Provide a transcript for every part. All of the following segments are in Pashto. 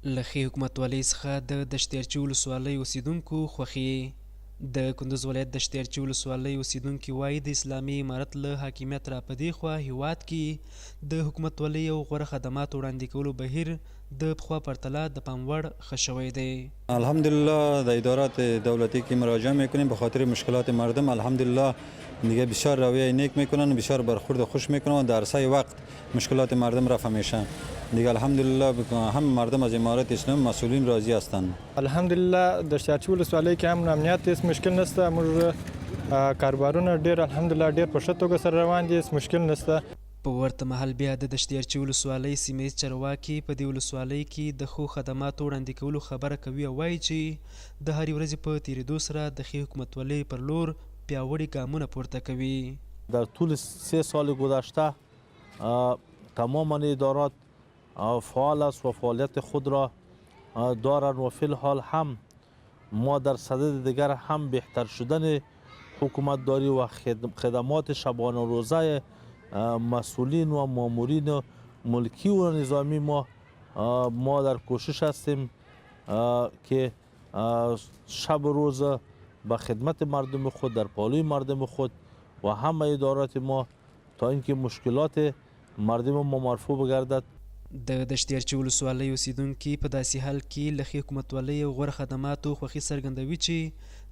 له ښې حکومتولۍ څخه د دشتیارچي ولسوالۍ اوسیدونکو خوښي. د کندوز ولایت دشتیارچي ولسوالۍ اوسیدونکي وایي د اسلامي امارت له حاکمیت را په دې خوا هیواد کې د حکومتولۍ او غوره خدماتو وړاندې کولو بهیر د پخوا پرتله د پام وړ ښه شوی دی. الحمدلله در ادارات دولتی که مراجعه میکنیم به خاطر مشکلات مردم الحمدلله دیگه بسیار رویه نیک میکنن، بسیار برخورد خوش میکنن و در سعی وقت مشکلات مردم رفع میشن. دیگه الحمدلله هم مردم از امارت اسلام مسئولین راضی هستند. الحمدلله دشتیارچي ولسوالۍ کې هم امنیت هیڅ مشکل نشته. موږ کاروبارونه ډیر الحمدلله ډیر په ښه توګه سره روان دي، هیڅ مشکل نشته. په ورته مهال بیا د دشتیارچي ولسوالۍ سیمه ییز چارواکي په دې ولسوالۍ کې د ښو خدماتو وړاندې کولو خبره کوي او وایي چې د هرې ورځې په تیریدو سره د ښې حکومتولۍ پر لور پیاوړي ګامونه پورته کوي. در طول 3 سال گذشته تمام ادارات فعال است و فعالیت خود را دارند و فی الحال هم ما در صدد دیگر هم بهتر شدن حکومتداری و خدمات شبانه روزه مسئولین و مامورین ملکی و نظامی ما در کوشش هستیم که شب و روز به خدمت مردم خود در پالوی مردم خود و همه ادارات ما تا اینکه مشکلات مردم ما مرفوع بگردد. د دشتیارچي ولسوالۍ اوسیدونکي په داسې حال کې له ښې حکومتولۍ او غوره خدماتو خوښي څرګندوي چې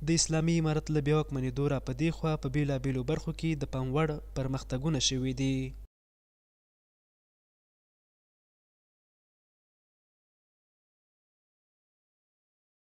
د اسلامي امارت له بیا واکمنېدو را په دې خوا په بېلابېلو برخو کې د پام وړ پرمختګونه شوي دي.